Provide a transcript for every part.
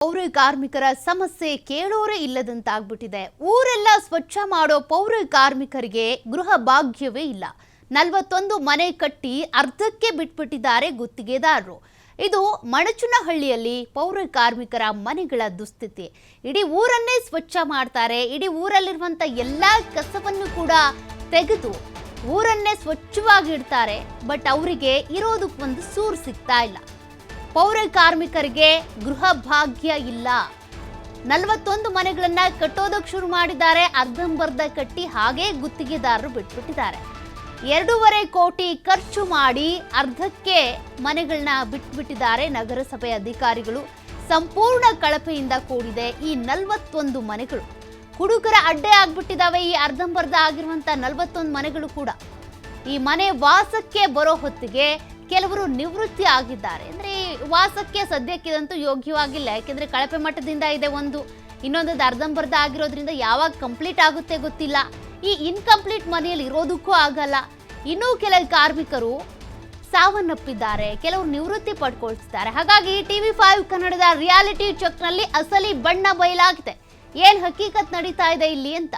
ಪೌರ ಕಾರ್ಮಿಕರ ಸಮಸ್ಯೆ ಕೇಳೋರೇ ಇಲ್ಲದಂತಾಗ್ಬಿಟ್ಟಿದೆ. ಊರೆಲ್ಲ ಸ್ವಚ್ಛ ಮಾಡೋ ಪೌರ ಕಾರ್ಮಿಕರಿಗೆ ಗೃಹ ಭಾಗ್ಯವೇ ಇಲ್ಲ. 41 ಮನೆ ಕಟ್ಟಿ ಅರ್ಧಕ್ಕೆ ಬಿಟ್ಬಿಟ್ಟಿದ್ದಾರೆ ಗುತ್ತಿಗೆದಾರರು. ಇದು ಮಣಚನಹಳ್ಳಿಯಲ್ಲಿ ಪೌರ ಕಾರ್ಮಿಕರ ಮನೆಗಳ ದುಸ್ಥಿತಿ. ಇಡೀ ಊರನ್ನೇ ಸ್ವಚ್ಛ ಮಾಡ್ತಾರೆ. ಇಡೀ ಊರಲ್ಲಿರುವಂತ ಎಲ್ಲಾ ಕಸವನ್ನು ಕೂಡ ತೆಗೆದು ಊರನ್ನೇ ಸ್ವಚ್ಛವಾಗಿ ಇಡ್ತಾರೆ. ಬಟ್ ಅವರಿಗೆ ಇರೋದಕ್ಕೆ ಒಂದು ಸೂರು ಸಿಗ್ತಾ ಇಲ್ಲ. ಪೌರ ಕಾರ್ಮಿಕರಿಗೆ ಗೃಹ ಭಾಗ್ಯ ಇಲ್ಲ. 41 ಮನೆಗಳನ್ನ ಕಟ್ಟೋದಕ್ಕೆ ಶುರು ಮಾಡಿದ್ದಾರೆ. ಅರ್ಧಂಬರ್ಧ ಕಟ್ಟಿ ಹಾಗೇ ಗುತ್ತಿಗೆದಾರರು ಬಿಟ್ಬಿಟ್ಟಿದ್ದಾರೆ. 2.5 ಕೋಟಿ ಖರ್ಚು ಮಾಡಿ ಅರ್ಧಕ್ಕೆ ಮನೆಗಳನ್ನ ಬಿಟ್ಬಿಟ್ಟಿದ್ದಾರೆ ನಗರಸಭೆ ಅಧಿಕಾರಿಗಳು. ಸಂಪೂರ್ಣ ಕಳಪೆಯಿಂದ ಕೂಡಿದೆ ಈ 41 ಮನೆಗಳು. ಹುಡುಗರ ಅಡ್ಡೆ ಆಗ್ಬಿಟ್ಟಿದ್ದಾವೆ ಈ ಅರ್ಧಂಬರ್ಧ ಆಗಿರುವಂತ 41 ಮನೆಗಳು ಕೂಡ. ಈ ಮನೆ ವಾಸಕ್ಕೆ ಬರೋ ಹೊತ್ತಿಗೆ ಕೆಲವರು ನಿವೃತ್ತಿ ಆಗಿದ್ದಾರೆ. ಅಂದ್ರೆ ವಾಸಕ್ಕೆ ಸದ್ಯಕ್ಕಿದಂತೂ ಯೋಗ್ಯವಾಗಿಲ್ಲ. ಯಾಕೆಂದ್ರೆ ಕಳಪೆ ಮಟ್ಟದಿಂದ ಇದೆ ಒಂದು, ಇನ್ನೊಂದು ಅರ್ಧಂಬರ್ಧ ಆಗಿರೋದ್ರಿಂದ ಯಾವಾಗ ಕಂಪ್ಲೀಟ್ ಆಗುತ್ತೆ ಗೊತ್ತಿಲ್ಲ. ಈ ಇನ್ಕಂಪ್ಲೀಟ್ ಮನೆಯಲ್ಲಿ ಇರೋದಕ್ಕೂ ಆಗಲ್ಲ. ಇನ್ನೂ ಕೆಲವು ಕಾರ್ಮಿಕರು ಸಾವನ್ನಪ್ಪಿದ್ದಾರೆ, ಕೆಲವರು ನಿವೃತ್ತಿ ಪಡ್ಕೊಳ್ತಿದ್ದಾರೆ. ಹಾಗಾಗಿ TV5 ಕನ್ನಡದ ರಿಯಾಲಿಟಿ ಚೆಕ್ನಲ್ಲಿ ಅಸಲಿ ಬಣ್ಣ ಬಯಲಾಗಿದೆ. ಏನ್ ಹಕೀಕತ್ ನಡೀತಾ ಇದೆ ಇಲ್ಲಿ ಅಂತ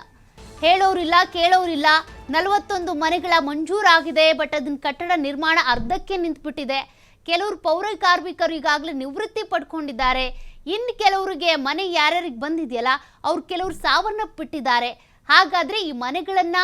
ಹೇಳೋರಿಲ್ಲ, ಕೇಳೋರಿಲ್ಲ. 41 ಮನೆಗಳ ಮಂಜೂರಾಗಿದೆ, ಬಟ್ ಅದನ್ನ ಕಟ್ಟಡ ನಿರ್ಮಾಣ ಅರ್ಧಕ್ಕೆ ನಿಂತುಬಿಟ್ಟಿದೆ. ಕೆಲವರು ಪೌರ ಕಾರ್ಮಿಕರು ಈಗಾಗಲೇ ನಿವೃತ್ತಿ ಪಡ್ಕೊಂಡಿದ್ದಾರೆ. ಇನ್ನು ಕೆಲವರಿಗೆ ಮನೆ ಯಾರ್ಯಾರಿಗೆ ಬಂದಿದೆಯಲ್ಲ ಅವ್ರು ಕೆಲವರು ಸಾವನ್ನಪ್ಪಿಟ್ಟಿದ್ದಾರೆ. ಹಾಗಾದ್ರೆ ಈ ಮನೆಗಳನ್ನ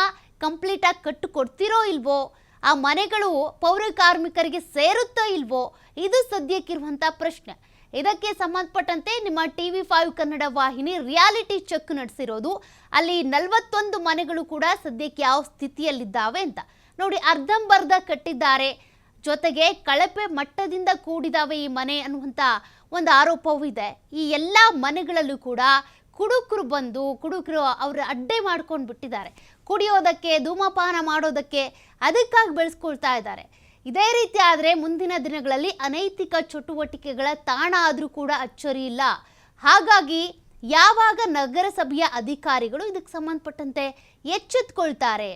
ಕಂಪ್ಲೀಟ್ ಆಗಿ ಕಟ್ಟು ಕೊಡ್ತಿರೋ ಇಲ್ವೋ, ಆ ಮನೆಗಳು ಪೌರ ಕಾರ್ಮಿಕರಿಗೆ ಸೇರುತ್ತೋ ಇಲ್ವೋ, ಇದು ಸದ್ಯಕ್ಕಿರುವಂತ ಪ್ರಶ್ನೆ. ಇದಕ್ಕೆ ಸಂಬಂಧಪಟ್ಟಂತೆ ನಿಮ್ಮ TV5 ಕನ್ನಡ ವಾಹಿನಿ ರಿಯಾಲಿಟಿ ಚೆಕ್ ನಡೆಸಿರೋದು. ಅಲ್ಲಿ 41 ಮನೆಗಳು ಕೂಡ ಸದ್ಯಕ್ಕೆ ಯಾವ ಸ್ಥಿತಿಯಲ್ಲಿದ್ದಾವೆ ಅಂತ ನೋಡಿ. ಅರ್ಧಂಬರ್ಧ ಕಟ್ಟಿದ್ದಾರೆ, ಜೊತೆಗೆ ಕಳಪೆ ಮಟ್ಟದಿಂದ ಕೂಡಿದಾವೆ ಈ ಮನೆ ಅನ್ನುವಂಥ ಒಂದು ಆರೋಪವೂ ಇದೆ. ಈ ಎಲ್ಲ ಮನೆಗಳಲ್ಲೂ ಕೂಡ ಕುಡುಕರು ಅವ್ರ ಅಡ್ಡೆ ಮಾಡ್ಕೊಂಡು ಬಿಟ್ಟಿದ್ದಾರೆ. ಕುಡಿಯೋದಕ್ಕೆ, ಧೂಮಪಾನ ಮಾಡೋದಕ್ಕೆ, ಅದಕ್ಕಾಗಿ ಬೆಳೆಸ್ಕೊಳ್ತಾ ಇದ್ದಾರೆ. ಇದೇ ರೀತಿ ಆದರೆ ಮುಂದಿನ ದಿನಗಳಲ್ಲಿ ಅನೈತಿಕ ಚಟುವಟಿಕೆಗಳ ತಾಣ ಆದರೂ ಕೂಡ ಅಚ್ಚರಿ ಇಲ್ಲ. ಹಾಗಾಗಿ ಯಾವಾಗ ನಗರಸಭೆಯ ಅಧಿಕಾರಿಗಳು ಇದಕ್ಕೆ ಸಂಬಂಧಪಟ್ಟಂತೆ ಎಚ್ಚೆತ್ತುಕೊಳ್ತಾರೆ?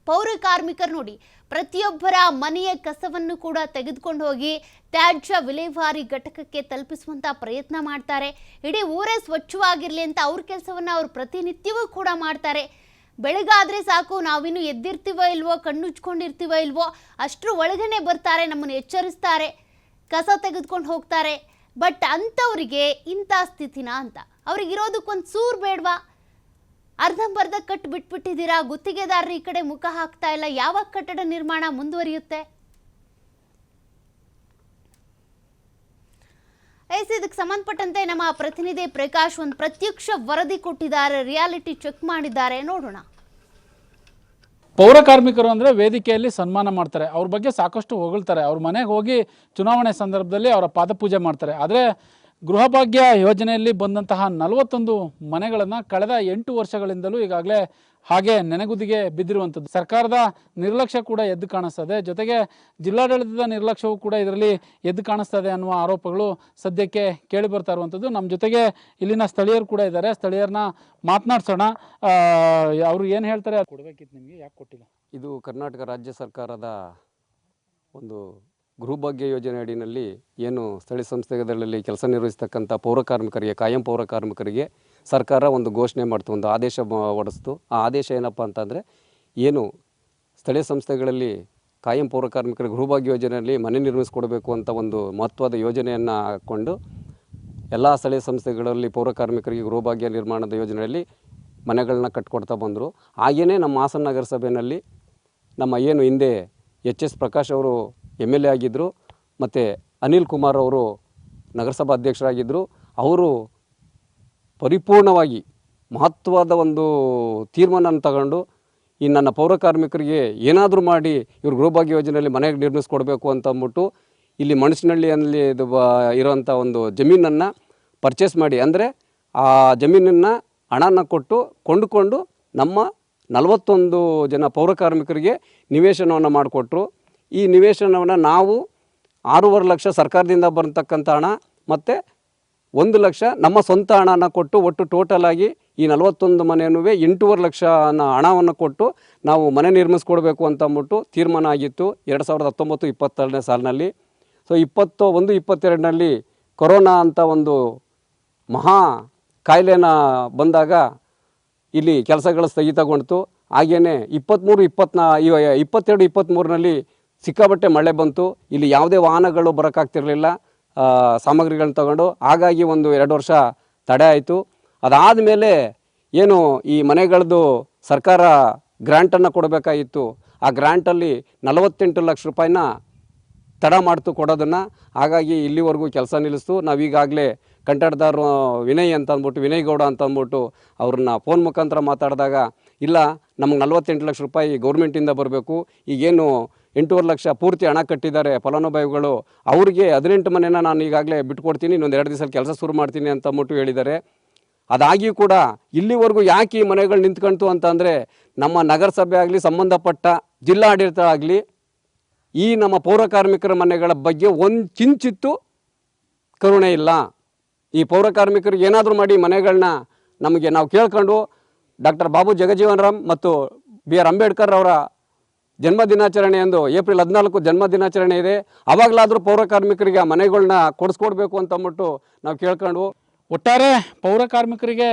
ಪೌರ ಕಾರ್ಮಿಕರು ನೋಡಿ, ಪ್ರತಿಯೊಬ್ಬರ ಮನೆಯ ಕಸವನ್ನು ಕೂಡ ತೆಗೆದುಕೊಂಡು ಹೋಗಿ ತ್ಯಾಜ್ಯ ವಿಲೇವಾರಿ ಘಟಕಕ್ಕೆ ತಲುಪಿಸುವಂತ ಪ್ರಯತ್ನ ಮಾಡ್ತಾರೆ. ಇಡೀ ಊರೇ ಸ್ವಚ್ಛವಾಗಿರಲಿ ಅಂತ ಅವ್ರ ಕೆಲಸವನ್ನ ಅವ್ರು ಪ್ರತಿನಿತ್ಯವೂ ಕೂಡ ಮಾಡ್ತಾರೆ. ಬೆಳಗಾದ್ರೆ ಸಾಕು, ನಾವಿನ್ನು ಎದ್ದಿರ್ತೀವೋ ಇಲ್ವೋ, ಕಣ್ಣುಚ್ಕೊಂಡಿರ್ತೀವೋ ಇಲ್ವೋ, ಅಷ್ಟರ ಒಳಗನೆ ಬರ್ತಾರೆ, ನಮ್ಮನ್ನು ಎಚ್ಚರಿಸ್ತಾರೆ, ಕಸ ತೆಗೆದುಕೊಂಡು ಹೋಗ್ತಾರೆ. ಬಟ್ ಅಂಥವ್ರಿಗೆ ಇಂಥ ಸ್ಥಿತಿನ ಅಂತ ಅವ್ರಿಗಿರೋದಕ್ಕೊಂದು ಸೂರು ಬೇಡವಾ? ಅರ್ಧಂಬರ್ಧ ಕಟ್ಟು ಬಿಟ್ಬಿಟ್ಟಿದ್ದೀರಾ. ಗುತ್ತಿಗೆದಾರರು ಈ ಕಡೆ ಮುಖ ಹಾಕ್ತಾ ಇಲ್ಲ. ಯಾವಾಗ ಕಟ್ಟಡ ನಿರ್ಮಾಣ ಮುಂದುವರಿಯುತ್ತೆ? ಇದಕ್ಕೆ ಸಂಬಂಧಪಟ್ಟಂತೆ ನಮ್ಮ ಪ್ರತಿನಿಧಿ ಪ್ರಕಾಶ್ ಒಂದು ಪ್ರತ್ಯಕ್ಷ ವರದಿ ಕೊಟ್ಟಿದ್ದಾರೆ, ರಿಯಾಲಿಟಿ ಚೆಕ್ ಮಾಡಿದ್ದಾರೆ, ನೋಡೋಣ. ಪೌರ ಕಾರ್ಮಿಕರು ಅಂದರೆ ವೇದಿಕೆಯಲ್ಲಿ ಸನ್ಮಾನ ಮಾಡ್ತಾರೆ, ಅವ್ರ ಬಗ್ಗೆ ಸಾಕಷ್ಟು ಹೊಗಳ್ತಾರೆ, ಅವ್ರ ಮನೆಗೆ ಹೋಗಿ ಚುನಾವಣೆ ಸಂದರ್ಭದಲ್ಲಿ ಅವರ ಪಾದಪೂಜೆ ಮಾಡ್ತಾರೆ. ಆದರೆ ಗೃಹಭಾಗ್ಯ ಯೋಜನೆಯಲ್ಲಿ ಬಂದಂತಹ 41 ಮನೆಗಳನ್ನು ಕಳೆದ 8 ವರ್ಷಗಳಿಂದಲೂ ಈಗಾಗಲೇ ಹಾಗೆ ನೆನೆಗುದಿಗೆ ಬಿದ್ದಿರುವಂಥದ್ದು. ಸರ್ಕಾರದ ನಿರ್ಲಕ್ಷ್ಯ ಕೂಡ ಎದ್ದು ಕಾಣಿಸ್ತದೆ, ಜೊತೆಗೆ ಜಿಲ್ಲಾಡಳಿತದ ನಿರ್ಲಕ್ಷ್ಯವೂ ಕೂಡ ಇದರಲ್ಲಿ ಎದ್ದು ಕಾಣಿಸ್ತದೆ ಅನ್ನುವ ಆರೋಪಗಳು ಸದ್ಯಕ್ಕೆ ಕೇಳಿ ಬರ್ತಾ ಇರುವಂಥದ್ದು. ನಮ್ಮ ಜೊತೆಗೆ ಇಲ್ಲಿನ ಸ್ಥಳೀಯರು ಕೂಡ ಇದ್ದಾರೆ, ಸ್ಥಳೀಯರನ್ನ ಮಾತನಾಡ್ಸೋಣ. ಅವರು ಏನು ಹೇಳ್ತಾರೆ? ಕೊಡಬೇಕಿತ್ತು ನಿಮಗೆ, ಯಾಕೆ ಕೊಟ್ಟಿಲ್ಲ? ಇದು ಕರ್ನಾಟಕ ರಾಜ್ಯ ಸರ್ಕಾರದ ಒಂದು ಗೃಹಭಾಗ್ಯ ಯೋಜನೆ ಅಡಿಯಲ್ಲಿ ಏನು ಸ್ಥಳೀಯ ಸಂಸ್ಥೆಗಳಲ್ಲಿ ಕೆಲಸ ನಿರ್ವಹಿಸ್ತಕ್ಕಂಥ ಪೌರ ಕಾರ್ಮಿಕರಿಗೆ, ಕಾಯಂ ಪೌರ ಕಾರ್ಮಿಕರಿಗೆ ಸರ್ಕಾರ ಒಂದು ಘೋಷಣೆ ಮಾಡ್ತು, ಒಂದು ಆದೇಶ ಹೊರಡಿಸ್ತು. ಆ ಆದೇಶ ಏನಪ್ಪ ಅಂತಂದರೆ, ಏನು ಸ್ಥಳೀಯ ಸಂಸ್ಥೆಗಳಲ್ಲಿ ಕಾಯಂ ಪೌರ ಕಾರ್ಮಿಕರ ಗೃಹಭಾಗ್ಯ ಯೋಜನೆಯಲ್ಲಿ ಮನೆ ನಿರ್ಮಿಸಿಕೊಡಬೇಕು ಅಂತ ಒಂದು ಮಹತ್ವದ ಯೋಜನೆಯನ್ನು ಹಾಕ್ಕೊಂಡು ಎಲ್ಲ ಸ್ಥಳೀಯ ಸಂಸ್ಥೆಗಳಲ್ಲಿ ಪೌರ ಕಾರ್ಮಿಕರಿಗೆ ಗೃಹಭಾಗ್ಯ ನಿರ್ಮಾಣದ ಯೋಜನೆಯಲ್ಲಿ ಮನೆಗಳನ್ನ ಕಟ್ಕೊಡ್ತಾ ಬಂದರು. ಹಾಗೆಯೇ ನಮ್ಮ ಹಾಸನ ನಗರಸಭೆಯಲ್ಲಿ ನಮ್ಮ ಏನು ಹಿಂದೆ HS ಪ್ರಕಾಶ್ ಅವರು MLA ಆಗಿದ್ದರು, ಮತ್ತು ಅನಿಲ್ ಕುಮಾರ್ ಅವರು ನಗರಸಭಾ ಅಧ್ಯಕ್ಷರಾಗಿದ್ದರು. ಅವರು ಪರಿಪೂರ್ಣವಾಗಿ ಮಹತ್ವದ ಒಂದು ತೀರ್ಮಾನ ತಗೊಂಡು ಈ ನನ್ನ ಪೌರ ಕಾರ್ಮಿಕರಿಗೆ ಏನಾದರೂ ಮಾಡಿ ಇವರು ಗೃಹಭಾಗ್ಯ ಯೋಜನೆಯಲ್ಲಿ ಮನೆಗೆ ನಿರ್ಮಿಸ್ಕೊಡ್ಬೇಕು ಅಂತ ಅಂದ್ಬಿಟ್ಟು ಇಲ್ಲಿ ಮಣಚನಹಳ್ಳಿಯಲ್ಲಿ ಇದು ಇರೋವಂಥ ಒಂದು ಜಮೀನನ್ನು ಪರ್ಚೇಸ್ ಮಾಡಿ, ಅಂದರೆ ಆ ಜಮೀನನ್ನು ಹಣನ ಕೊಟ್ಟು ಕೊಂಡುಕೊಂಡು ನಮ್ಮ 41 ಜನ ಪೌರ ಕಾರ್ಮಿಕರಿಗೆ ನಿವೇಶನವನ್ನು ಮಾಡಿಕೊಟ್ರು. ಈ ನಿವೇಶನವನ್ನು ನಾವು 6.5 ಲಕ್ಷ ಸರ್ಕಾರದಿಂದ ಬರತಕ್ಕಂಥ ಹಣ ಮತ್ತು 1 ಲಕ್ಷ ನಮ್ಮ ಸ್ವಂತ ಹಣನ ಕೊಟ್ಟು ಒಟ್ಟು ಟೋಟಲಾಗಿ ಈ 41 ಮನೆಯೂ 8.5 ಲಕ್ಷ ಹಣವನ್ನು ಕೊಟ್ಟು ನಾವು ಮನೆ ನಿರ್ಮಿಸ್ಕೊಡ್ಬೇಕು ಅಂತ ಅಂದ್ಬಿಟ್ಟು ತೀರ್ಮಾನ ಆಗಿತ್ತು 2019-20 ಸಾಲಿನಲ್ಲಿ. ಸೊ 21-22ನಲ್ಲಿ ಕೊರೋನಾ ಅಂತ ಒಂದು ಮಹಾ ಕಾಯಿಲೆನ ಬಂದಾಗ ಇಲ್ಲಿ ಕೆಲಸಗಳು ಸ್ಥಗಿತಗೊಂಡಿತು. ಹಾಗೆಯೇ 22-23ರಲ್ಲಿ ಸಿಕ್ಕಾಪಟ್ಟೆ ಮಳೆ ಬಂತು. ಇಲ್ಲಿ ಯಾವುದೇ ವಾಹನಗಳು ಬರೋಕ್ಕಾಗ್ತಿರ್ಲಿಲ್ಲ ಸಾಮಗ್ರಿಗಳನ್ನ ತಗೊಂಡು. ಹಾಗಾಗಿ 1-2 ವರ್ಷ ತಡೆ ಆಯಿತು. ಅದಾದ ಮೇಲೆ ಏನು ಈ ಮನೆಗಳದ್ದು ಸರ್ಕಾರ ಗ್ರ್ಯಾಂಟನ್ನು ಕೊಡಬೇಕಾಗಿತ್ತು. ಆ ಗ್ರ್ಯಾಂಟಲ್ಲಿ 48 ಲಕ್ಷ ರೂಪಾಯಿನ ತಡ ಮಾಡ್ತು ಕೊಡೋದನ್ನು. ಹಾಗಾಗಿ ಇಲ್ಲಿವರೆಗೂ ಕೆಲಸ ನಿಲ್ಲಿಸ್ತು. ನಾವೀಗಾಗಲೇ ಕಂಟಾಟದಾರರು ವಿನಯ್ ಅಂತ ಅಂದ್ಬಿಟ್ಟು, ವಿನಯ್ ಗೌಡ ಅಂತ ಅಂದ್ಬಿಟ್ಟು ಅವ್ರನ್ನ ಫೋನ್ ಮುಖಾಂತರ ಮಾತಾಡಿದಾಗ, ಇಲ್ಲ ನಮಗೆ 48 ಲಕ್ಷ ರೂಪಾಯಿ ಗೌರ್ಮೆಂಟಿಂದ ಬರಬೇಕು, ಈಗೇನು 8.5 ಲಕ್ಷ ಪೂರ್ತಿ ಹಣ ಕಟ್ಟಿದ್ದಾರೆ ಫಲಾನುಭವಿಗಳು, ಅವ್ರಿಗೆ 18 ಮನೆನ ನಾನು ಈಗಾಗಲೇ ಬಿಟ್ಕೊಡ್ತೀನಿ, ಇನ್ನೊಂದು 2 ದಿವಸದಲ್ಲಿ ಕೆಲಸ ಶುರು ಮಾಡ್ತೀನಿ ಅಂತ ಅಂದ್ಬಿಟ್ಟು ಹೇಳಿದ್ದಾರೆ. ಅದಾಗಿ ಕೂಡ ಇಲ್ಲಿವರೆಗೂ ಯಾಕೆ ಈ ಮನೆಗಳು ನಿಂತ್ಕೊಂತು ಅಂತಂದರೆ, ನಮ್ಮ ನಗರಸಭೆ ಆಗಲಿ ಸಂಬಂಧಪಟ್ಟ ಜಿಲ್ಲಾಡಳಿತ ಆಗಲಿ ಈ ನಮ್ಮ ಪೌರ ಕಾರ್ಮಿಕರ ಮನೆಗಳ ಬಗ್ಗೆ ಒಂದು ಕಿಂಚಿತ್ತು ಕರುಣೆ ಇಲ್ಲ. ಈ ಪೌರ ಕಾರ್ಮಿಕರಿಗೆ ಏನಾದರೂ ಮಾಡಿ ಮನೆಗಳನ್ನ ನಮಗೆ ನಾವು ಕೇಳ್ಕೊಂಡು ಡಾಕ್ಟರ್ ಬಾಬು ಜಗಜೀವನ್ ರಾಮ್ ಮತ್ತು BR ಅಂಬೇಡ್ಕರ್ ಅವರ ಜನ್ಮದಿನಾಚರಣೆ ಎಂದು ಏಪ್ರಿಲ್ 14 ಜನ್ಮದಿನಾಚರಣೆ ಇದೆ. ಆವಾಗಲಾದರೂ ಪೌರ ಕಾರ್ಮಿಕರಿಗೆ ಆ ಮನೆಗಳನ್ನ ಕೊಡಿಸ್ಕೊಡ್ಬೇಕು ಅಂತ ಅಂದ್ಬಿಟ್ಟು ನಾವು ಕೇಳ್ಕೊಂಡು, ಒಟ್ಟಾರೆ ಪೌರ ಕಾರ್ಮಿಕರಿಗೆ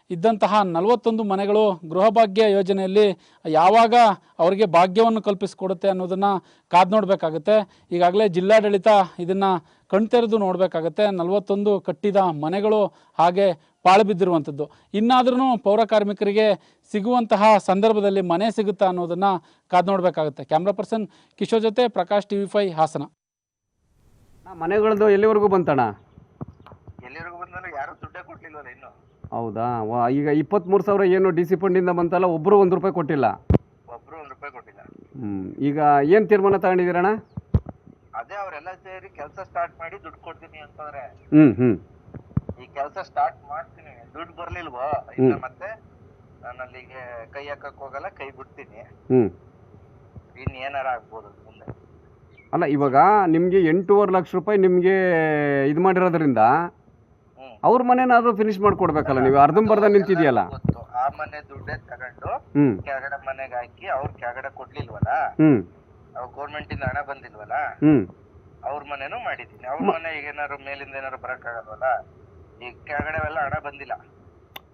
ಇದ್ದಂತಹ 41 ಮನೆಗಳು ಗೃಹಭಾಗ್ಯ ಯೋಜನೆಯಲ್ಲಿ ಯಾವಾಗ ಅವರಿಗೆ ಭಾಗ್ಯವನ್ನು ಕಲ್ಪಿಸಿಕೊಡುತ್ತೆ ಅನ್ನೋದನ್ನು ಕಾದು ನೋಡಬೇಕಾಗುತ್ತೆ. ಈಗಾಗಲೇ ಜಿಲ್ಲಾಡಳಿತ ಇದನ್ನು ಕಣ್ತೆರೆದು ನೋಡಬೇಕಾಗತ್ತೆ. 41 ಕಟ್ಟಿದ ಮನೆಗಳು ಹಾಗೆ ಪಾಳು ಬಿದ್ದಿರುವಂಥದ್ದು. ಇನ್ನಾದ್ರೂ ಪೌರ ಕಾರ್ಮಿಕರಿಗೆ ಸಿಗುವಂತಹ ಸಂದರ್ಭದಲ್ಲಿ ಮನೆ ಸಿಗುತ್ತಾ ಅನ್ನೋದನ್ನು ಕಾದು ನೋಡಬೇಕಾಗುತ್ತೆ. ಕ್ಯಾಮ್ರಾ ಪರ್ಸನ್ ಕಿಶೋರ್ ಜೊತೆ ಪ್ರಕಾಶ್ TV5 ಹಾಸನ. ಮನೆಗಳದ್ದು ಎಲ್ಲಿವರೆಗೂ ಬಂತಣ್ಣ? ಎಲ್ಲಿವರೆಗೂ ಬಂದಲ್ಲ, ಯಾರು ದುಡ್ಡೇ ಕೊಡ್ಲಿಲ್ವಲ್ಲ ಇನ್ನು. ಹೌದಾ? ಈಗ 23,000 ಏನು DC ಫಂಡಿಂದ ಬಂತಲ್ಲ, ಒಬ್ಬರು 1 ರೂಪಾಯಿ ಕೊಟ್ಟಿಲ್ಲ. ಒಬ್ರು 1 ರೂಪಾಯಿ ಕೊಟ್ಟಿಲ್ಲ. ಈಗ ಏನು ತೀರ್ಮಾನ ತಗೊಂಡಿದ್ದೀರಣ್ಣ? ಅದೇ ಅವರೆಲ್ಲ ಸೇರಿ ಕೆಲಸ ಸ್ಟಾರ್ಟ್ ಮಾಡಿ ದುಡ್ಡು ಕೊಡ್ತೀನಿ ಅಂತಂದ್ರೆ, ಈ ಕೆಲಸ ಸ್ಟಾರ್ಟ್ ಮಾಡ್ತೀನಿ, ದುಡ್ಡು ಬರ್ಲಿಲ್ವೋ ಇಲ್ಲ ಮತ್ತೆ ನಾನು ಅಲ್ಲಿಗೆ ಕೈ ಹಾಕಕ್ ಹೋಗಲ್ಲ, ಕೈ ಬಿಡ್ತೀನಿ. ಇನ್ ಏನಾರ ಆಗ್ಬೋದು ಮುಂದೆ. ಅಲ್ಲ, ಇವಾಗ ನಿಮಗೆ 8.5 ಲಕ್ಷ ರೂಪಾಯಿ ನಿಮಗೆ ಇದು ಮಾಡಿರೋದ್ರಿಂದ ಅವ್ರ ಮನೆನಾದ್ರೂ ಫಿನಿಶ್ ಮಾಡ್ಕೊಡ್ಬೇಕಲ್ಲ, ನೀವು ಅರ್ಧಂಬರ್ಧ ನಿಂತಿದೆಯಲ್ಲ. ಆ ಮನೆ ದುಡ್ಡೇ ತಗೊಂಡು ಕೆಳಗಡೆ ಮನೆಗೆ ಹಾಕಿ ಅವ್ರ ಕೆಳಗಡೆ ಕೊಡ್ಲಿಲ್ವಲ್ಲ, ಅವ್ರ ಗೌರ್ಮೆಂಟ್ ಇಂದ ಹಣ ಬಂದಿಲ್ವಲ್ಲ, ಅವ್ರ ಮನೆನೂ ಮಾಡಿದೀನಿ. ಅವ್ರ ಮನೆ ಈಗ ಏನಾರು ಮೇಲಿಂದ ಏನಾರು ಬರಕ್ ಆಗಲ್ವಲ್ಲ, ಈಗ ಕೆಳಗಡೆ ಎಲ್ಲ ಹಣ ಬಂದಿಲ್ಲ.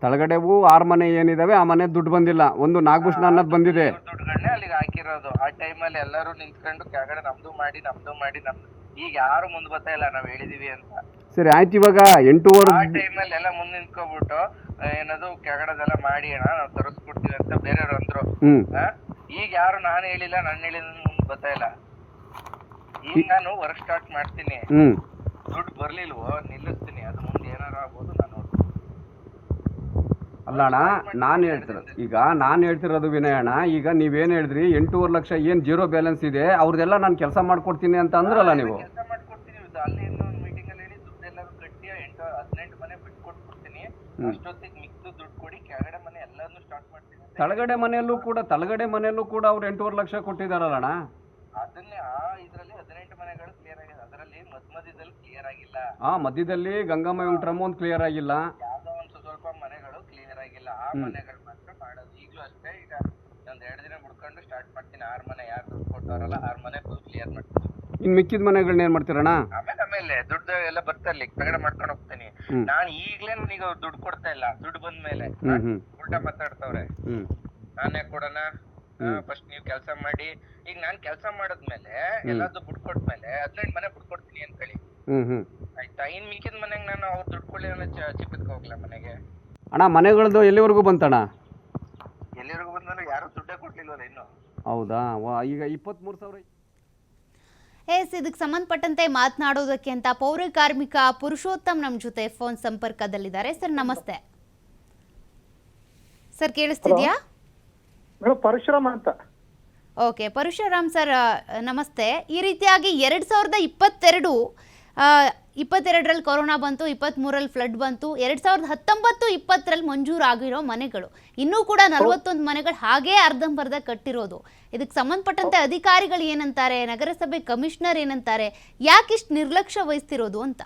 ತಳಗಡೆವು 6 ಮನೆ ಏನಿದಾವೆ ಆ ಮನೆ ದುಡ್ಡು ಬಂದಿಲ್ಲ, ಒಂದು ನಾಗಭೂಷಣ ಅನ್ನೋದು ಬಂದಿದೆ. ದುಡ್ಡುಗಳನ್ನೇ ಅಲ್ಲಿಗೆ ಹಾಕಿರೋದು. ಆ ಟೈಮಲ್ಲಿ ಎಲ್ಲರೂ ನಿಂತ್ಕೊಂಡು ಕೆಳಗಡೆ ನಮ್ದು ಮಾಡಿ ಈಗ ಯಾರು ಮುಂದ್ ಬರ್ತಾ ಇಲ್ಲ, ನಾವ್ ಹೇಳಿದೀವಿ ಅಂತ. ಸರಿ ಆಯ್ತು, ಇವಾಗ 8.5 ಆ ಟೈಮಲ್ಲಿ ಎಲ್ಲ ಮುಂದ್ ನಿಂತ್ಕೊಬಿಟ್ಟು ಏನದು ಕೆಳಗಡೆದೆಲ್ಲ ಮಾಡಿ ಅಣ್ಣ ನಾವು ತರಿಸ್ಕೊಡ್ತೀವಿ ಅಂತ ಬೇರೆಯವ್ರು ಅಂದ್ರು. ಈಗ ಯಾರು ನಾನು ಹೇಳಿಲ್ಲ, ನಾನು ಹೇಳಿದ ಮುಂದ್ ಬರ್ತಾ ಇಲ್ಲ. ಈಗ ನಾನು ವರ್ಕ್ ಸ್ಟಾರ್ಟ್ ಮಾಡ್ತೀನಿ, ದುಡ್ಡು ಬರ್ಲಿಲ್ವೋ ನಿಲ್ಲಿಸ್ತೀನಿ, ಅದು ಮುಂದೆ ಏನಾರು ಆಗ್ಬೋದು ನಾನು. ಅಲ್ಲ ಅಣ್ಣ, ನಾನು ಹೇಳ್ತಿರೋದು ವಿನಯ್ ಅಣ್ಣ, ಈಗ ನೀವೇನು ಹೇಳಿದ್ರಿ 8.5 ಲಕ್ಷ ಏನು ಜೀರೋ ಬ್ಯಾಲೆನ್ಸ್ ಇದೆ ಅವ್ರದ್ದೆಲ್ಲ ನಾನು ಕೆಲಸ ಮಾಡ್ಕೊಡ್ತೀನಿ ಅಂತ ಅಂದ್ರಲ್ಲ ನೀವು. ಕೆಲಸ ಮಾಡ್ಕೊಡ್ತೀನಿ, ಅಲ್ಲಿ ಇನ್ನೊಂದು ಮೀಟಿಂಗ್ ಅಲ್ಲಿ ಹೇಳಿ ದುಡ್ಡೆಲ್ಲರೂ ಕಟ್ಟಿ 18 ಮನೆ ಬಿಟ್ಕೊಟ್ಬಿಡ್ತೀನಿ, ಅಷ್ಟೊತ್ತಿಗೆ ಮಿಕ್ದು ದುಡ್ಡು ಕೊಡಿ, ಕೆಳಗಡೆ ಮನೆ ಎಲ್ಲಾನು ಸ್ಟಾರ್ಟ್ ಮಾಡ್ತೀನಿ. ತಳಗಡೆ ಮನೆಯಲ್ಲೂ ಕೂಡ ಅವ್ರು 8.5 ಲಕ್ಷ ಕೊಟ್ಟಿದಾರಲ್ಲ ಅಣ್ಣ. ಅದನ್ನೇ ಇದ್ರಲ್ಲಿ 18 ಮನೆಗಳು ಕ್ಲಿಯರ್ ಆಗಿದೆ, ಅದರಲ್ಲಿ ಮಧ್ಯದಲ್ಲಿ ಕ್ಲಿಯರ್ ಆಗಿಲ್ಲ. ಮಧ್ಯದಲ್ಲಿ ಗಂಗಮ್ಮ ವೆಂಕಟರಮ್ಮ ಒಂದು ಕ್ಲಿಯರ್ ಆಗಿಲ್ಲ, ಯಾವ್ದೋ ಒಂದು ಸ್ವಲ್ಪ ಮನೆಗಳು ಕ್ಲಿಯರ್ ಆಗಿಲ್ಲ. ಆ ಮನೆಗಳು ಮಾತ್ರ ಮಾಡೋದು. ಈಗಲೂ ಅಷ್ಟೇ, ಈಗ ಒಂದ್ 2 ದಿನ ಬಿಡ್ಕೊಂಡು ಸ್ಟಾರ್ಟ್ ಮಾಡ್ತೀನಿ. 6 ಮನೆ ಯಾರು ದುಡ್ಡು ಕೊಟ್ಟವರಲ್ಲ 6 ಮನೆ ಫುಲ್ ಕ್ಲಿಯರ್ ಮಾಡ್ತೀನಿ. ಇನ್ ಮಿಕ್ಕಿದ ಮನೆಗಳನ್ನ ಏನ್ ಮಾಡ್ತೀರಣ್ಣ? ಆಮೇಲೆ ದುಡ್ಡು ಎಲ್ಲ ಬರ್ತಲ್ಲಿ ಕೆಳಗಡೆ ಮಾಡ್ಕೊಂಡು ಹೋಗ್ತೀನಿ. ನಾನು ಈಗ್ಲೇ ನನಗೆ ದುಡ್ಡು ಕೊಡ್ತಾ ಇಲ್ಲ, ದುಡ್ಡು ಬಂದ್ಮೇಲೆ ಉಲ್ಟಾ ಮಾತಾಡ್ತವ್ರೆ. ನಾನೇ ಕೊಡೋಣ, ಫಸ್ಟ್ ನೀವು ಕೆಲಸ ಮಾಡಿ. ಈಗ ನಾನ್ ಕೆಲಸ ಮಾಡದ್ಮೇಲೆ ಎಲ್ಲಾದ್ರು ದುಡ್ಡು ಕೊಟ್ಮೇಲೆ 18 ಮನೆ ಬಿಟ್ಕೊಡ್ತೀನಿ ಅನ್ಕೊಳ್ಳಿ, ಆಯ್ತಾ? ಇನ್ ಮಿಕ್ಕಿದ ಮನೆಗೆ ನಾನು ಅವ್ರು ದುಡ್ಡು ಕೊಡ್ಲಿ ಚಿಪ್ಪತ್ಕ ಹೋಗ್ಲ ಮನೆಗೆ. ಅಣ್ಣ ಮನೆಗಳದ್ದು ಎಲ್ಲಿವರೆಗೂ ಬಂತಣ್ಣ? ಎಲ್ಲಿವರೆಗೂ ಬಂದ್ರೆ ಯಾರು ದುಡ್ಡೇ ಕೊಡ್ಲಿಲ್ವಲ್ಲ ಇನ್ನು. ಹೌದಾ? ಈಗ 23,000. ಇದಕ್ಕೆ ಸಂಬಂಧಪಟ್ಟಂತೆ ಮಾತನಾಡೋದಕ್ಕೆ ಅಂತ ಪೌರ ಕಾರ್ಮಿಕ ಪುರುಷೋತ್ತಮ್ ನಮ್ಮ ಜೊತೆ ಫೋನ್ ಸಂಪರ್ಕದಲ್ಲಿದ್ದಾರೆ. ಸರ್ ನಮಸ್ತೆ. ಸರ್ ಕೇಳಿಸ್ತಿದ್ಯಾ? ಪರಶುರಾಮ್ ಅಂತ. ಓಕೆ ಪರಶುರಾಮ್ ಸರ್ ನಮಸ್ತೆ. ಈ ರೀತಿಯಾಗಿ 2022ರಲ್ಲಿ ಕೊರೋನಾ ಬಂತು, 23ರಲ್ಲಿ ಫ್ಲಡ್ ಬಂತು, 2019-20ರಲ್ಲಿ ಮಂಜೂರಾಗಿರೋ ಮನೆಗಳು ಇನ್ನೂ ಕೂಡ 41 ಮನೆಗಳು ಹಾಗೇ ಅರ್ಧಂಬರ್ಧ ಕಟ್ಟಿರೋದು. ಇದಕ್ಕೆ ಸಂಬಂಧಪಟ್ಟಂತೆ ಅಧಿಕಾರಿಗಳು ಏನಂತಾರೆ, ನಗರಸಭೆ ಕಮಿಷನರ್ ಏನಂತಾರೆ, ಯಾಕಿಷ್ಟು ನಿರ್ಲಕ್ಷ್ಯ ವಹಿಸ್ತಿರೋದು ಅಂತ?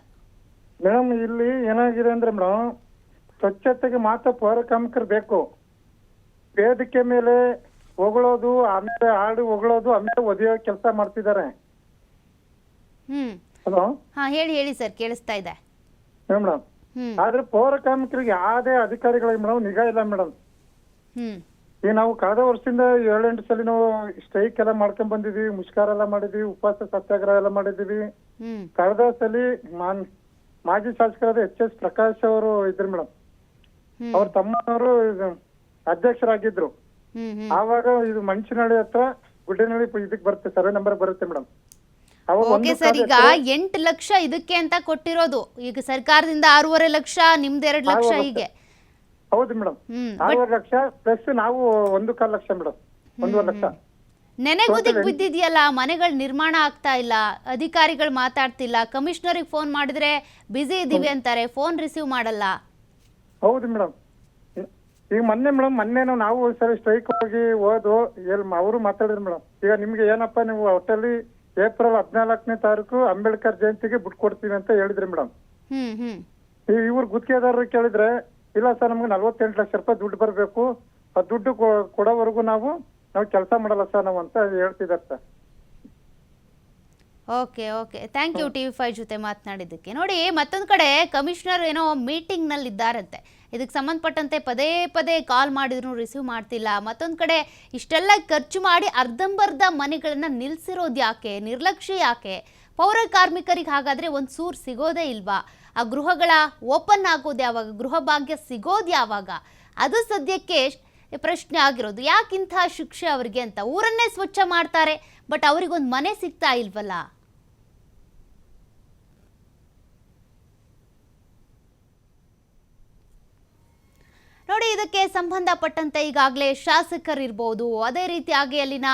ಮೇಡಮ್ ಇಲ್ಲಿ ಏನಾಗಿದೆ ಅಂದ್ರೆ ಮೇಡಮ್, ಸ್ವಚ್ಛತೆಗೆ ಮಾತ್ರ ಪೌರ ಕಾರ್ಮಿಕರು ಬೇಕು. ವೇದಿಕೆ ಮೇಲೆ ಹೊಗಳೋದು, ಆಮೇಲೆ ಹಾಡು ಹೊಗಳೋದು, ಆಮೇಲೆ ಒದೆಯೋ ಕೆಲಸ ಮಾಡ್ತಿದ್ದಾರೆ. ಹಲೋ, ಹಾ ಹೇಳಿ ಸರ್, ಕೇಳಿಸ್ತಾ ಇದೆ ಮೇಡಮ್. ಆದ್ರೆ ಪೌರ ಕಾರ್ಮಿಕರಿಗೆ ಯಾವುದೇ ಅಧಿಕಾರಿಗಳಿಗೆ ಮೇಡಮ್ ನಿಗಾ ಇಲ್ಲ ಮೇಡಮ್. ಹ್ಮ್ ಈಗ ನಾವು ಕಳೆದ ವರ್ಷದಿಂದ 7-8 ಸಲ ನಾವು ಸ್ಟ್ರೈಕ್ ಎಲ್ಲ ಮಾಡ್ಕೊಂಡ್ ಬಂದಿದೀವಿ, ಮುಷ್ಕರ ಎಲ್ಲ ಮಾಡಿದೀವಿ, ಉಪವಾಸ ಸತ್ಯಾಗ್ರಹ ಎಲ್ಲ ಮಾಡಿದೀವಿ. ಹ್ಮ್ ಕಳೆದ ಸಲ ಮಾಜಿ ಶಾಸಕರಾದ HS ಪ್ರಕಾಶ್ ಅವರು ಇದ್ರು ಮೇಡಮ್. ಅವ್ರ ತಮ್ಮನವರು ಅಧ್ಯಕ್ಷರಾಗಿದ್ರು. ಹ್ಮ್ ಆವಾಗ ಇದು ಮಂಚಿನಹಳ್ಳಿ ಹತ್ರ ಗುಡ್ಡೇನಹಳ್ಳಿ ಇದಕ್ಕೆ ಬರುತ್ತೆ, ಸರ್ವೆ ನಂಬರ್ ಬರುತ್ತೆ ಮೇಡಮ್. ಅವಾಗ ಓಕೆ ಸರ್, ಈಗ 8 ಲಕ್ಷ ಇದಕ್ಕೆ ಅಂತ ಕೊಟ್ಟಿರೋದು, ಈಗ ಸರ್ಕಾರದಿಂದ 6.5 ಲಕ್ಷ, ನಿಮ್ದು 2 ಲಕ್ಷ ಹೀಗೆ. ಹೌದು ಮೇಡಮ್, 6 ಲಕ್ಷ ಪ್ಲಸ್ ನಾವು 1.25 ಲಕ್ಷ ಮೇಡಮ್, 1.5 ಲಕ್ಷ. ನೆನೆಗುದಿಗೆ ಬಿದ್ದಿದೆಯಲ್ಲ, ಮನೆಗಳು ನಿರ್ಮಾಣ ಆಗ್ತಾ ಇಲ್ಲ, ಅಧಿಕಾರಿಗಳು ಮಾತಾಡ್ತಿಲ್ಲ, ಕಮಿಷನರಿಗೆ ಫೋನ್ ಮಾಡಿದ್ರೆ ಬಿಸಿ ಇದೀವಿ ಅಂತಾರೆ, ಫೋನ್ ರಿಸೀವ್ ಮಾಡಲ್ಲ. ಹೌದು ಮೇಡಮ್. ಈಗ ಮೊನ್ನೆ ನಾವು ಸರಿ ಸ್ಟ್ರೈಕ್ ಹೋಗಿ ಹೋದು ಅವರು ಮಾತಾಡಿದ್ರು ಮೇಡಮ್. ಈಗ ನಿಮ್ಗೆ ಏನಪ್ಪಾ, ನೀವು ಒಟ್ಟಲ್ಲಿ ಏಪ್ರಿಲ್ 14ನೇ ತಾರೀಕು ಅಂಬೇಡ್ಕರ್ ಜಯಂತಿಗೆ ಬಿಟ್ಟು ಕೊಡ್ತೀವಿ ಅಂತ ಹೇಳಿದ್ರಿ ಮೇಡಮ್. ಇವ್ರು ಗುತ್ತಿಗೆದಾರರು ಕೇಳಿದ್ರೆ, ಇಲ್ಲ ಸರ್ ನಮ್ಗೆ 48 ಲಕ್ಷ ರೂಪಾಯಿ ದುಡ್ಡು ಬರಬೇಕು, ಆ ದುಡ್ಡು ಕೊಡೋವರೆಗೂ ನಾವು ಕೆಲಸ ಮಾಡಲ್ಲ ಸರ್ ನಾವು ಅಂತ ಹೇಳ್ತಿದ್ದಾರೆ sir. Okay okay, thank you TV5 ಜೊತೆ ಮಾತನಾಡಿದ್ದಕ್ಕೆ. ನೋಡಿ, ಮತ್ತೊಂದು ಕಡೆ ಕಮಿಷನರ್ ಏನೋ ಮೀಟಿಂಗ್ನಲ್ಲಿ ಇದ್ದಾರಂತೆ, ಇದಕ್ಕೆ ಸಂಬಂಧಪಟ್ಟಂತೆ ಪದೇ ಪದೇ ಕಾಲ್ ಮಾಡಿದ್ರು ರಿಸೀವ್ ಮಾಡ್ತಿಲ್ಲ. ಮತ್ತೊಂದು ಕಡೆ ಇಷ್ಟೆಲ್ಲ ಖರ್ಚು ಮಾಡಿ ಅರ್ಧಂಬರ್ಧ ಮನೆಗಳನ್ನು ನಿಲ್ಲಿಸಿರೋದು ಯಾಕೆ, ನಿರ್ಲಕ್ಷ್ಯ ಯಾಕೆ? ಪೌರ ಕಾರ್ಮಿಕರಿಗೆ ಹಾಗಾದರೆ ಒಂದು ಸೂರು ಸಿಗೋದೇ ಇಲ್ವಾ? ಆ ಗೃಹಗಳ ಓಪನ್ ಆಗೋದು ಯಾವಾಗ, ಗೃಹ ಭಾಗ್ಯ ಸಿಗೋದು ಯಾವಾಗ? ಅದು ಸದ್ಯಕ್ಕೆ ಪ್ರಶ್ನೆ ಆಗಿರೋದು. ಯಾಕಿಂಥ ಶಿಕ್ಷೆ ಅವರಿಗೆ ಅಂತ. ಊರನ್ನೇ ಸ್ವಚ್ಛ ಮಾಡ್ತಾರೆ, ಬಟ್ ಅವರಿಗೊಂದು ಮನೆ ಸಿಗ್ತಾ ಇಲ್ವಲ್ಲ. ನೋಡಿ, ಇದಕ್ಕೆ ಸಂಬಂಧಪಟ್ಟಂತೆ ಈಗಾಗಲೇ ಶಾಸಕರಿರ್ಬೋದು, ಅದೇ ರೀತಿಯಾಗಿ ಅಲ್ಲಿನ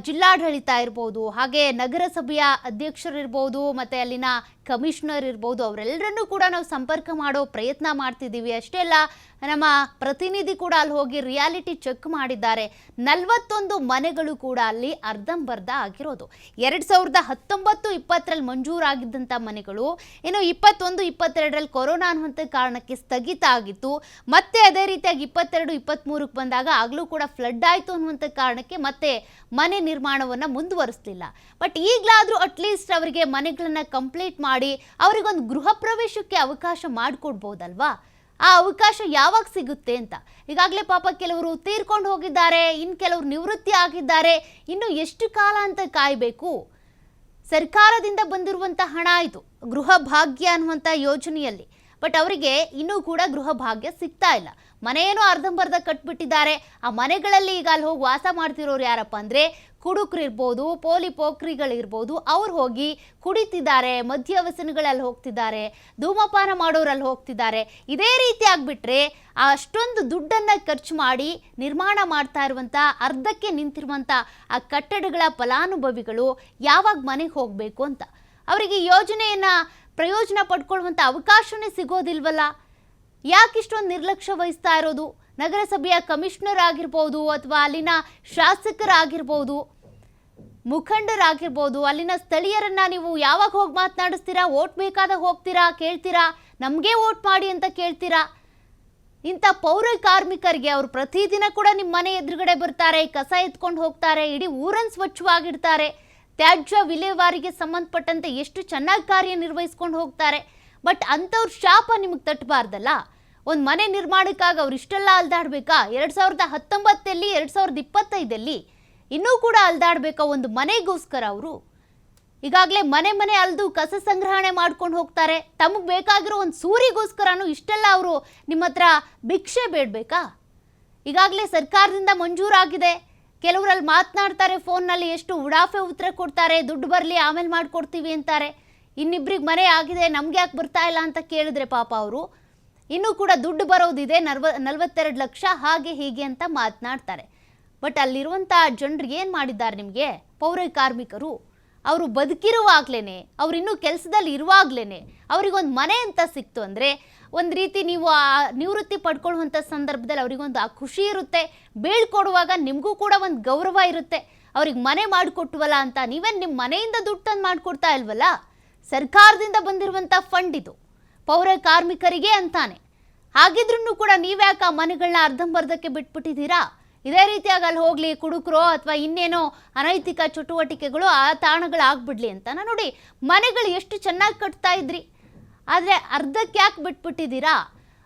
ಜಿಲ್ಲಾಡಳಿತ ಇರ್ಬೋದು, ಹಾಗೆ ನಗರಸಭೆಯ ಅಧ್ಯಕ್ಷರಿರ್ಬೋದು, ಮತ್ತು ಅಲ್ಲಿನ ಕಮಿಷನರ್ ಇರ್ಬೋದು, ಅವರೆಲ್ಲರನ್ನೂ ಕೂಡ ನಾವು ಸಂಪರ್ಕ ಮಾಡೋ ಪ್ರಯತ್ನ ಮಾಡ್ತಿದ್ದೀವಿ. ಅಷ್ಟೇ ಅಲ್ಲ, ನಮ್ಮ ಪ್ರತಿನಿಧಿ ಕೂಡ ಅಲ್ಲಿ ಹೋಗಿ ರಿಯಾಲಿಟಿ ಚೆಕ್ ಮಾಡಿದ್ದಾರೆ. 41 ಮನೆಗಳು ಕೂಡ ಅಲ್ಲಿ ಅರ್ಧಂಬರ್ಧ ಆಗಿರೋದು. 2019-20 ಮಂಜೂರಾಗಿದ್ದಂಥ ಮನೆಗಳು ಇನ್ನು 21-22 ಕೊರೋನಾ ಅನ್ನುವಂಥ ಕಾರಣಕ್ಕೆ ಸ್ಥಗಿತ ಆಗಿತ್ತು. ಮತ್ತೆ ಅದೇ ರೀತಿಯಾಗಿ 22-23 ಬಂದಾಗ ಆಗಲೂ ಕೂಡ ಫ್ಲಡ್ ಆಯಿತು ಅನ್ನುವಂಥ ಕಾರಣಕ್ಕೆ ಮತ್ತೆ ಮನೆ ನಿರ್ಮಾಣವನ್ನು ಮುಂದುವರಿಸಲಿಲ್ಲ. ಬಟ್ ಈಗಲಾದರೂ ಅಟ್ಲೀಸ್ಟ್ ಅವರಿಗೆ ಮನೆಗಳನ್ನು ಕಂಪ್ಲೀಟ್ ಮಾಡಿ ಅವರಿಗೊಂದು ಗೃಹ ಪ್ರವೇಶಕ್ಕೆ ಅವಕಾಶ ಮಾಡಿಕೊಡ್ಬೋದಲ್ವಾ? ಆ ಅವಕಾಶ ಯಾವಾಗ ಸಿಗುತ್ತೆ ಅಂತ. ಈಗಾಗಲೇ ಪಾಪ ಕೆಲವರು ತೀರ್ಕೊಂಡು ಹೋಗಿದ್ದಾರೆ, ಇನ್ನು ಕೆಲವರು ನಿವೃತ್ತಿ ಆಗಿದ್ದಾರೆ. ಇನ್ನು ಎಷ್ಟು ಕಾಲ ಅಂತ ಕಾಯಬೇಕು? ಸರ್ಕಾರದಿಂದ ಬಂದಿರುವಂಥ ಹಣ ಇದು, ಗೃಹ ಭಾಗ್ಯ ಅನ್ನುವಂಥ ಯೋಜನೆಯಲ್ಲಿ. ಬಟ್ ಅವರಿಗೆ ಇನ್ನೂ ಕೂಡ ಗೃಹ ಭಾಗ್ಯ ಸಿಗ್ತಾ ಇಲ್ಲ. ಮನೆಯೇನೋ ಅರ್ಧಂಬರ್ಧ ಕಟ್ಬಿಟ್ಟಿದ್ದಾರೆ. ಆ ಮನೆಗಳಲ್ಲಿ ಈಗ ಅಲ್ಲಿ ಹೋಗಿ ವಾಸ ಮಾಡ್ತಿರೋರು ಯಾರಪ್ಪ ಅಂದರೆ ಕುಡುಕರು ಇರ್ಬೋದು, ಪೋಲಿ ಪೋಖ್ರಿಗಳಿರ್ಬೋದು. ಅವ್ರು ಹೋಗಿ ಕುಡಿತಿದ್ದಾರೆ, ಮದ್ಯ ವ್ಯಸನಗಳಲ್ಲಿ ಹೋಗ್ತಿದ್ದಾರೆ, ಧೂಮಪಾನ ಮಾಡೋರಲ್ಲಿ ಹೋಗ್ತಿದ್ದಾರೆ. ಇದೇ ರೀತಿ ಆಗಿಬಿಟ್ರೆ ಅಷ್ಟೊಂದು ದುಡ್ಡನ್ನು ಖರ್ಚು ಮಾಡಿ ನಿರ್ಮಾಣ ಮಾಡ್ತಾ ಇರುವಂಥ, ಅರ್ಧಕ್ಕೆ ನಿಂತಿರುವಂಥ ಆ ಕಟ್ಟಡಗಳ ಫಲಾನುಭವಿಗಳು ಯಾವಾಗ ಮನೆಗೆ ಹೋಗಬೇಕು ಅಂತ, ಅವರಿಗೆ ಯೋಜನೆಯನ್ನು ಪ್ರಯೋಜನ ಪಡ್ಕೊಳ್ಳುವಂಥ ಅವಕಾಶನೇ ಸಿಗೋದಿಲ್ವಲ್ಲ? ಯಾಕಿಷ್ಟೊಂದು ನಿರ್ಲಕ್ಷ್ಯ ವಹಿಸ್ತಾ ಇರೋದು? ನಗರಸಭೆಯ ಕಮಿಷನರ್ ಆಗಿರ್ಬೋದು, ಅಥವಾ ಅಲ್ಲಿನ ಶಾಸಕರಾಗಿರ್ಬೋದು, ಮುಖಂಡರಾಗಿರ್ಬೋದು, ಅಲ್ಲಿನ ಸ್ಥಳೀಯರನ್ನ ನೀವು ಯಾವಾಗ ಹೋಗಿ ಮಾತನಾಡಿಸ್ತೀರಾ? ಓಟ್ ಬೇಕಾದಾಗ ಹೋಗ್ತೀರಾ, ಕೇಳ್ತೀರಾ, ನಮಗೆ ಓಟ್ ಮಾಡಿ ಅಂತ ಕೇಳ್ತೀರಾ? ಇಂಥ ಪೌರ ಕಾರ್ಮಿಕರಿಗೆ ಅವರು ಪ್ರತಿದಿನ ಕೂಡ ನಿಮ್ಮ ಮನೆ ಎದುರುಗಡೆ ಬರ್ತಾರೆ, ಕಸ ಎತ್ಕೊಂಡು ಹೋಗ್ತಾರೆ, ಇಡೀ ಊರನ್ನು ಸ್ವಚ್ಛವಾಗಿಡ್ತಾರೆ, ತ್ಯಾಜ್ಯ ವಿಲೇವಾರಿಗೆ ಸಂಬಂಧಪಟ್ಟಂತೆ ಎಷ್ಟು ಚೆನ್ನಾಗಿ ಕಾರ್ಯನಿರ್ವಹಿಸ್ಕೊಂಡು ಹೋಗ್ತಾರೆ. ಬಟ್ ಅಂಥವ್ರ ಶಾಪ ನಿಮಗೆ ತಟ್ಟಬಾರ್ದಲ್ಲ? ಒಂದು ಮನೆ ನಿರ್ಮಾಣಕ್ಕಾಗಿ ಅವ್ರು ಇಷ್ಟೆಲ್ಲ ಅಲ್ದಾಡಬೇಕಾ? 2019 2025 ಇನ್ನೂ ಕೂಡ ಅಲ್ದಾಡಬೇಕಾ ಒಂದು ಮನೆಗೋಸ್ಕರ? ಅವರು ಈಗಾಗಲೇ ಮನೆ ಅಲ್ದು ಕಸ ಸಂಗ್ರಹಣೆ ಮಾಡ್ಕೊಂಡು ಹೋಗ್ತಾರೆ. ತಮಗೆ ಬೇಕಾಗಿರೋ ಒಂದು ಸೂರಿಗೋಸ್ಕರನೂ ಇಷ್ಟೆಲ್ಲ ಅವರು ನಿಮ್ಮ ಹತ್ರ ಭಿಕ್ಷೆ ಬೇಡಬೇಕಾ? ಈಗಾಗಲೇ ಸರ್ಕಾರದಿಂದ ಮಂಜೂರಾಗಿದೆ. ಕೆಲವರಲ್ಲಿ ಮಾತನಾಡ್ತಾರೆ ಫೋನ್ನಲ್ಲಿ, ಎಷ್ಟು ಉಡಾಫೆ ಉತ್ತರ ಕೊಡ್ತಾರೆ, ದುಡ್ಡು ಬರಲಿ ಆಮೇಲೆ ಮಾಡಿಕೊಡ್ತೀವಿ ಅಂತಾರೆ. ಇನ್ನಿಬ್ರಿಗೆ ಮನೆ ಆಗಿದೆ, ನಮ್ಗೆ ಯಾಕೆ ಬರ್ತಾ ಇಲ್ಲ ಅಂತ ಕೇಳಿದ್ರೆ ಪಾಪ ಅವರು ಇನ್ನೂ ಕೂಡ ದುಡ್ಡು ಬರೋದಿದೆ, 42 ಲಕ್ಷ ಹಾಗೆ ಹೀಗೆ ಅಂತ ಮಾತನಾಡ್ತಾರೆ. ಬಟ್ ಅಲ್ಲಿರುವಂಥ ಜನರಿಗೆ ಏನು ಮಾಡಿದ್ದಾರೆ ನಿಮಗೆ? ಪೌರ ಕಾರ್ಮಿಕರು ಅವರು ಬದುಕಿರುವಾಗ್ಲೇ, ಅವ್ರು ಇನ್ನೂ ಕೆಲಸದಲ್ಲಿ ಇರುವಾಗ್ಲೇ ಅವರಿಗೊಂದು ಮನೆ ಅಂತ ಸಿಕ್ತು ಅಂದರೆ ಒಂದು ರೀತಿ ನೀವು ಆ ನಿವೃತ್ತಿ ಪಡ್ಕೊಳ್ಳುವಂಥ ಸಂದರ್ಭದಲ್ಲಿ ಅವರಿಗೊಂದು ಆ ಖುಷಿ ಇರುತ್ತೆ. ಬೀಳ್ಕೊಡುವಾಗ ನಿಮಗೂ ಕೂಡ ಒಂದು ಗೌರವ ಇರುತ್ತೆ, ಅವ್ರಿಗೆ ಮನೆ ಮಾಡಿಕೊಟ್ವಲ್ಲ ಅಂತ. ನೀವೇನು ನಿಮ್ಮ ಮನೆಯಿಂದ ದುಡ್ಡು ತಂದು ಮಾಡಿಕೊಡ್ತಾ ಇಲ್ವಲ್ಲ? ಸರ್ಕಾರದಿಂದ ಬಂದಿರುವಂಥ ಫಂಡ್ ಇದು, ಪೌರ ಕಾರ್ಮಿಕರಿಗೆ ಅಂತಾನೆ. ಹಾಗಿದ್ರೂ ಕೂಡ ನೀವ್ಯಾಕೆ ಆ ಮನೆಗಳನ್ನ ಅರ್ಧಂಬರ್ಧಕ್ಕೆ ಬಿಟ್ಬಿಟ್ಟಿದ್ದೀರಾ? ಇದೇ ರೀತಿಯಾಗಿ ಅಲ್ಲಿ ಹೋಗಲಿ ಕುಡುಕರೋ ಅಥವಾ ಇನ್ನೇನೋ ಅನೈತಿಕ ಚಟುವಟಿಕೆಗಳು ಆ ತಾಣಗಳಾಗ್ಬಿಡ್ಲಿ ಅಂತ. ನೋಡಿ, ಮನೆಗಳು ಎಷ್ಟು ಚೆನ್ನಾಗಿ ಕಟ್ತಾ ಇದ್ರಿ, ಆದರೆ ಅರ್ಧಕ್ಕೆ ಯಾಕೆ ಬಿಟ್ಬಿಟ್ಟಿದ್ದೀರಾ?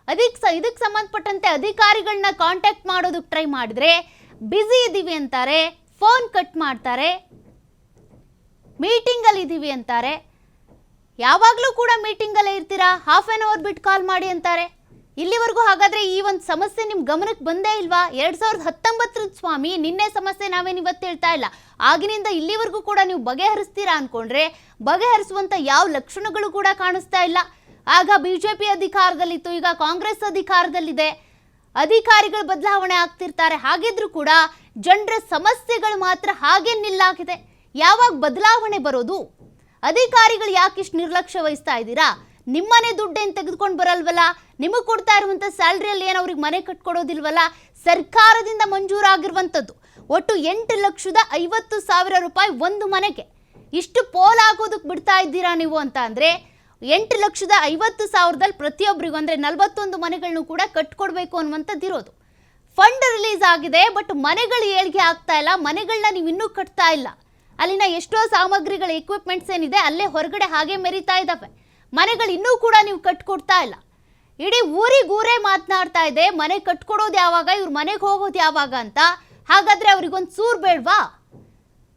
ಇದಕ್ಕೆ ಸಂಬಂಧಪಟ್ಟಂತೆ ಅಧಿಕಾರಿಗಳನ್ನ ಕಾಂಟ್ಯಾಕ್ಟ್ ಮಾಡೋದಕ್ಕೆ ಟ್ರೈ ಮಾಡಿದ್ರೆ ಬ್ಯುಸಿ ಇದ್ದೀವಿ ಅಂತಾರೆ, ಫೋನ್ ಕಟ್ ಮಾಡ್ತಾರೆ, ಮೀಟಿಂಗಲ್ಲಿ ಇದ್ದೀವಿ ಅಂತಾರೆ. ಯಾವಾಗಲೂ ಕೂಡ ಮೀಟಿಂಗಲ್ಲೇ ಇರ್ತೀರಾ, ಹಾಫ್ ಆನ್ ಅವರ್ ಬಿಟ್ಟು ಕಾಲ್ ಮಾಡಿ ಅಂತಾರೆ. ಇಲ್ಲಿವರೆಗೂ ಹಾಗಾದರೆ ಈ ಒಂದು ಸಮಸ್ಯೆ ನಿಮ್ಮ ಗಮನಕ್ಕೆ ಬಂದೇ ಇಲ್ವಾ? 2019 ಸ್ವಾಮಿ, ನಿನ್ನೆ ಸಮಸ್ಯೆ ನಾವೇನು ಇವತ್ತು ಹೇಳ್ತಾ ಇಲ್ಲ. ಆಗಿನಿಂದ ಇಲ್ಲಿವರೆಗೂ ಕೂಡ ನೀವು ಬಗೆಹರಿಸ್ತೀರಾ ಅಂದ್ಕೊಂಡ್ರೆ ಬಗೆಹರಿಸುವಂಥ ಯಾವ ಲಕ್ಷಣಗಳು ಕೂಡ ಕಾಣಿಸ್ತಾ ಇಲ್ಲ. ಆಗ BJP ಅಧಿಕಾರದಲ್ಲಿತ್ತು, ಈಗ ಕಾಂಗ್ರೆಸ್ ಅಧಿಕಾರದಲ್ಲಿದೆ. ಅಧಿಕಾರಿಗಳು ಬದಲಾವಣೆ ಆಗ್ತಿರ್ತಾರೆ. ಹಾಗಿದ್ರೂ ಕೂಡ ಜನರ ಸಮಸ್ಯೆಗಳು ಮಾತ್ರ ಹಾಗೆ ನಿಲ್ಲಾಗಿದೆ. ಯಾವಾಗ ಬದಲಾವಣೆ ಬರೋದು? ಅಧಿಕಾರಿಗಳು ಯಾಕೆ ಇಷ್ಟು ನಿರ್ಲಕ್ಷ್ಯ ವಹಿಸ್ತಾ ಇದ್ದೀರಾ? ನಿಮ್ಮನೆ ದುಡ್ಡೇನು ತೆಗೆದುಕೊಂಡು ಬರಲ್ವಲ್ಲ, ನಿಮಗೆ ಕೊಡ್ತಾ ಇರುವಂಥ ಸ್ಯಾಲ್ರಿಯಲ್ಲಿ ಏನು ಅವ್ರಿಗೆ ಮನೆ ಕಟ್ಕೊಡೋದಿಲ್ವಲ್ಲ. ಸರ್ಕಾರದಿಂದ ಮಂಜೂರಾಗಿರುವಂಥದ್ದು ಒಟ್ಟು 8,50,000 ರೂಪಾಯಿ ಒಂದು ಮನೆಗೆ. ಇಷ್ಟು ಪೋಲಾಗೋದಕ್ಕೆ ಬಿಡ್ತಾ ಇದ್ದೀರಾ ನೀವು ಅಂತ ಅಂದರೆ 8,50,000ದಲ್ಲಿ ಪ್ರತಿಯೊಬ್ಬರಿಗೂ ಅಂದರೆ 41 ಮನೆಗಳನ್ನು ಕೂಡ ಕಟ್ಕೊಡ್ಬೇಕು ಅನ್ನುವಂಥದ್ದು ಇರೋದು. ಫಂಡ್ ರಿಲೀಸ್ ಆಗಿದೆ, ಬಟ್ ಮನೆಗಳು ಏಳಿಗೆ ಆಗ್ತಾ ಇಲ್ಲ. ಮನೆಗಳನ್ನ ನೀವು ಇನ್ನೂ ಕಟ್ತಾ ಇಲ್ಲ. ಅಲ್ಲಿನ ಎಷ್ಟೋ ಸಾಮಗ್ರಿಗಳ ಎಕ್ವಿಪ್ಮೆಂಟ್ಸ್ ಏನಿದೆ ಅಲ್ಲೇ ಹೊರಗಡೆ ಹಾಗೆ ಮೆರಿತಾ ಇದ್ದಾವೆ. ಮನೆಗಳು ಇನ್ನೂ ಕೂಡ ನೀವು ಕಟ್ಕೊಡ್ತಾ ಇಲ್ಲ. ಇಡೀ ಊರೇ ಮಾತನಾಡ್ತಾ ಇದೆ, ಮನೆ ಕಟ್ಕೊಡೋದು ಯಾವಾಗ, ಇವ್ರ ಮನೆಗೆ ಹೋಗೋದು ಯಾವಾಗ ಅಂತ. ಹಾಗಾದ್ರೆ ಅವ್ರಿಗೊಂದು ಸೂರು ಬೇಡವಾ?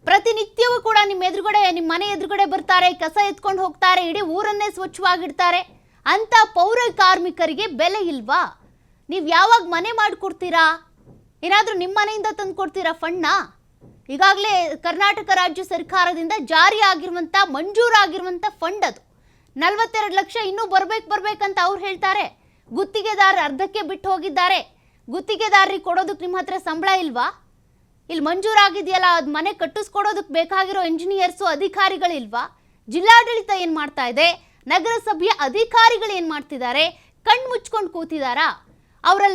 ಪ್ರತಿನಿತ್ಯವೂ ಕೂಡ ನಿಮ್ಮ ಮನೆ ಎದುರುಗಡೆ ಬರ್ತಾರೆ, ಕಸ ಎತ್ಕೊಂಡು ಹೋಗ್ತಾರೆ, ಇಡೀ ಊರನ್ನೇ ಸ್ವಚ್ಛವಾಗಿಡ್ತಾರೆ. ಅಂತ ಪೌರ ಕಾರ್ಮಿಕರಿಗೆ ಬೆಲೆ ಇಲ್ವಾ? ನೀವು ಯಾವಾಗ ಮನೆ ಮಾಡಿಕೊಡ್ತೀರಾ? ಏನಾದರೂ ನಿಮ್ಮ ಮನೆಯಿಂದ ತಂದು ಕೊಡ್ತೀರಾ ಫಂಡ್ನ? ಈಗಾಗಲೇ ಕರ್ನಾಟಕ ರಾಜ್ಯ ಸರ್ಕಾರದಿಂದ ಜಾರಿಯಾಗಿರುವಂಥ ಮಂಜೂರಾಗಿರುವಂಥ ಫಂಡ್ ಅದು 42 ಲಕ್ಷ ಇನ್ನೂ ಬರ್ಬೇಕಂತ ಅವ್ರು ಹೇಳ್ತಾರೆ. ಗುತ್ತಿಗೆದಾರ ಅರ್ಧಕ್ಕೆ ಬಿಟ್ಟು ಹೋಗಿದ್ದಾರೆ. ಗುತ್ತಿಗೆದಾರರಿಗೆ ಕೊಡೋದಕ್ಕೆ ನಿಮ್ಮ ಹತ್ರ ಸಂಬಳ ಇಲ್ವಾ? ಇಲ್ಲಿ ಮಂಜೂರಾಗಿದೆಯಲ್ಲ, ಅದು ಮನೆ ಕಟ್ಟಿಸ್ಕೊಡೋದಕ್ಕೆ ಬೇಕಾಗಿರೋ ಇಂಜಿನಿಯರ್ಸು ಅಧಿಕಾರಿಗಳಿಲ್ವಾ? ಜಿಲ್ಲಾಡಳಿತ ಏನು ಮಾಡ್ತಾ ಇದೆ? ನಗರಸಭೆಯ ಅಧಿಕಾರಿಗಳು ಏನು ಮಾಡ್ತಿದ್ದಾರೆ? ಕಣ್ಣು ಮುಚ್ಕೊಂಡು ಕೂತಿದಾರಾ? ಅವರಲ್ಲಿ